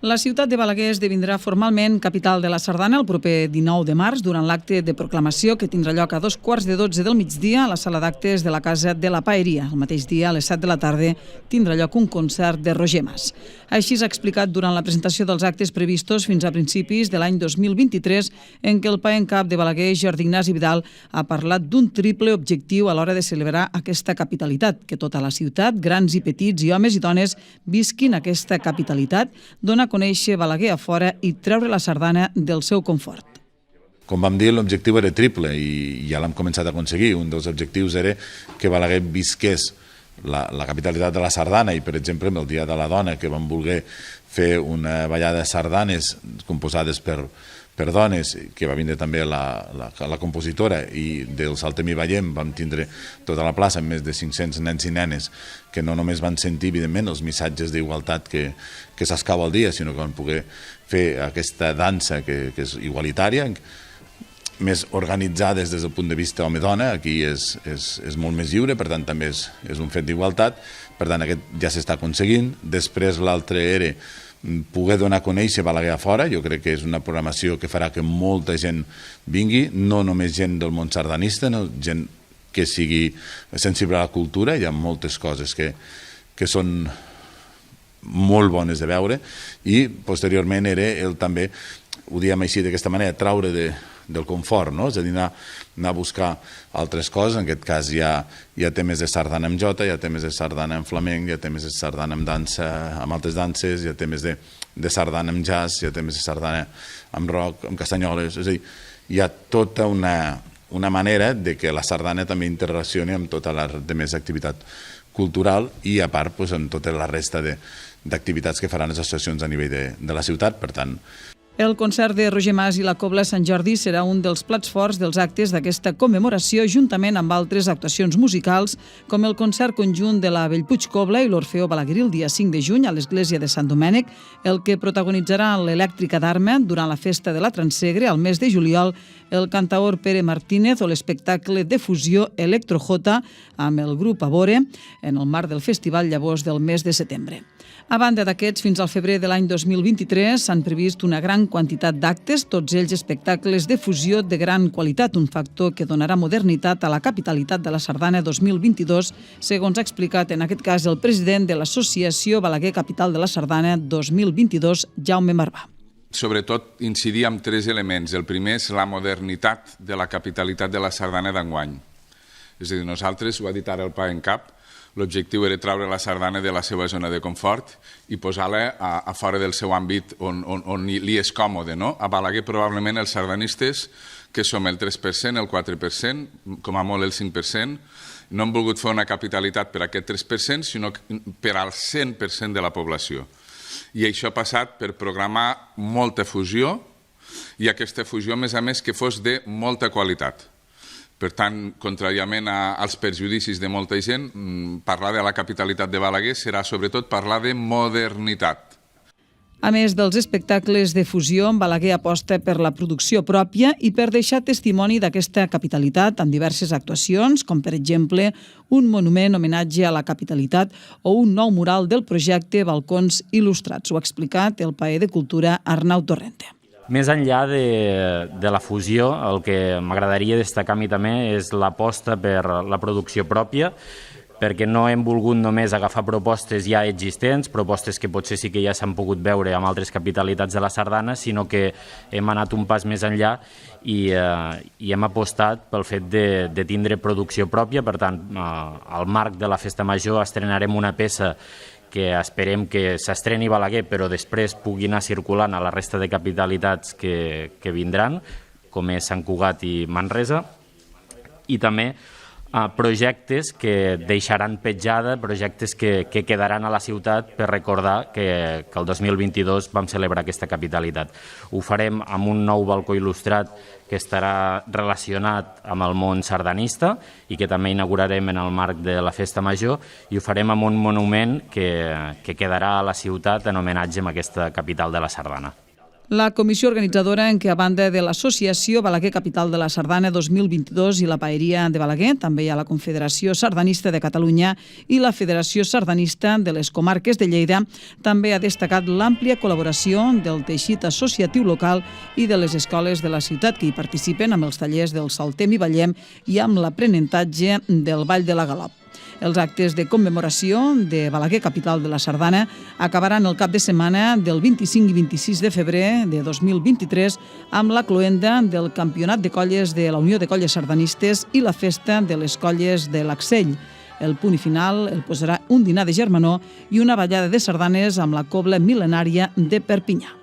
La ciutat de Balaguer esdevindrà formalment capital de la Sardana el proper 19 de març durant l'acte de proclamació que tindrà lloc a 2:15 del migdia a la sala d'actes de la Casa de la Paeria. El mateix dia, a les 7 de la tarda, tindrà lloc un concert de Roger Mas. Així s'ha explicat durant la presentació dels actes previstos fins a principis de l'any 2023, en què el pae en cap de Balaguer, Jordi Ignasi Vidal, ha parlat d'un triple objectiu a l'hora de celebrar aquesta capitalitat, que tota la ciutat, grans i petits i homes i dones, visquin aquesta capitalitat, donar a conèixer Balaguer a fora i treure la sardana del seu confort. Com vam dir, l'objectiu era triple i ja l'hem començat a aconseguir. Un dels objectius era que Balaguer visqués la capitalitat de la sardana i, per exemple, amb el Dia de la Dona, que vam voler fer una ballada de sardanes composades per dones, que va vindre també la compositora, i del Saltem i Ballem vam tindre tota la plaça amb més de 500 nens i nenes que no només van sentir, evidentment, els missatges d'igualtat que s'escau al dia, sinó que van poder fer aquesta dansa que és igualitària, més organitzades des del punt de vista home-dona. Aquí és molt més lliure, per tant també és un fet d'igualtat, per tant aquest ja s'està aconseguint. Després l'altre era poder donar a conèixer Balaguer a fora. Jo crec que és una programació que farà que molta gent vingui, no només gent del món sardanista, no, gent que sigui sensible a la cultura. Hi ha moltes coses que són molt bones de veure, i posteriorment era el també, ho diem així d'aquesta manera, traure del confort, no? És a dir, anar a buscar altres coses. En aquest cas hi ha temes de sardana amb jota, hi ha temes de sardana amb flamenc, hi ha temes de sardana amb dansa, amb altres danses, hi ha temes de sardana amb jazz, hi ha temes de sardana amb rock, amb castanyoles. És a dir, hi ha tota una manera de que la sardana també interrelacioni amb tota la més activitat cultural i, a part, amb tota la resta d'activitats que faran les associacions a nivell de la ciutat. Per tant, el concert de Roger Mas i la Cobla Sant Jordi serà un dels plats forts dels actes d'aquesta commemoració, juntament amb altres actuacions musicals, com el concert conjunt de la Bellpuig Cobla i l'Orfeó Balaguerí el dia 5 de juny a l'església de Sant Domènec, el que protagonitzarà l'Elèctrica d'Arma durant la festa de la Transsegre al mes de juliol, el cantaor Pere Martínez o l'espectacle de fusió Electrojota amb el grup Abore en el marc del Festival Llavors del mes de setembre. A banda d'aquests, fins al febrer de l'any 2023 s'han previst una gran quantitat d'actes, tots ells espectacles de fusió de gran qualitat, un factor que donarà modernitat a la capitalitat de la Sardana 2022, segons ha explicat en aquest cas el president de l'Associació Balaguer Capital de la Sardana 2022, Jaume Marbà. Sobretot incidir en tres elements. El primer és la modernitat de la capitalitat de la Sardana d'enguany. És a dir, nosaltres, ho ha dit ara el pae en cap, l'objectiu era treure la sardana de la seva zona de confort i posar-la a fora del seu àmbit on li és còmode, no? A Balaguer probablement els sardanistes, que som el 3%, el 4%, com a molt el 5%, no hem volgut fer una capitalitat per a aquest 3%, sinó per al 100% de la població. I això ha passat per programar molta fusió, i aquesta fusió, a més, que fos de molta qualitat. Per tant, contràriament als perjudicis de molta gent, parlar de la capitalitat de Balaguer serà sobretot parlar de modernitat. A més dels espectacles de fusió, Balaguer aposta per la producció pròpia i per deixar testimoni d'aquesta capitalitat amb diverses actuacions, com per exemple un monument homenatge a la capitalitat o un nou mural del projecte Balcons Il·lustrats. Ho ha explicat el pae de Cultura Arnau Torrente. Més enllà de la fusió, el que m'agradaria destacar a mi també és l'aposta per la producció pròpia, perquè no hem volgut només agafar propostes ja existents, propostes que potser sí que ja s'han pogut veure amb altres capitalitats de la Sardana, sinó que hem anat un pas més enllà i hem apostat pel fet de tindre producció pròpia. Per tant, al marc de la Festa Major estrenarem una peça que esperem que s'estreni a Balaguer, però després pugui anar circulant a la resta de capitalitats que vindran, com és Sant Cugat i Manresa, i també projectes que deixaran petjada, projectes que quedaran a la ciutat per recordar que el 2022 vam celebrar aquesta capitalitat. Ho farem amb un nou balcó il·lustrat que estarà relacionat amb el món sardanista i que també inaugurarem en el marc de la Festa Major, i ho farem amb un monument que quedarà a la ciutat en homenatge a aquesta capital de la Sardana. La comissió organitzadora, en què a banda de l'Associació Balaguer Capital de la Sardana 2022 i la Paeria de Balaguer, també hi ha la Confederació Sardanista de Catalunya i la Federació Sardanista de les Comarques de Lleida, també ha destacat l'àmplia col·laboració del teixit associatiu local i de les escoles de la ciutat que hi participen amb els tallers del Saltem i Ballem i amb l'aprenentatge del Ball de la Galop. Els actes de commemoració de Balaguer, capital de la Sardana, acabaran el cap de setmana del 25 i 26 de febrer de 2023 amb la cloenda del Campionat de Colles de la Unió de Colles Sardanistes i la Festa de les Colles de l'Axell. El punt final el posarà un dinar de germanor i una ballada de sardanes amb la cobla mil·lenària de Perpinyà.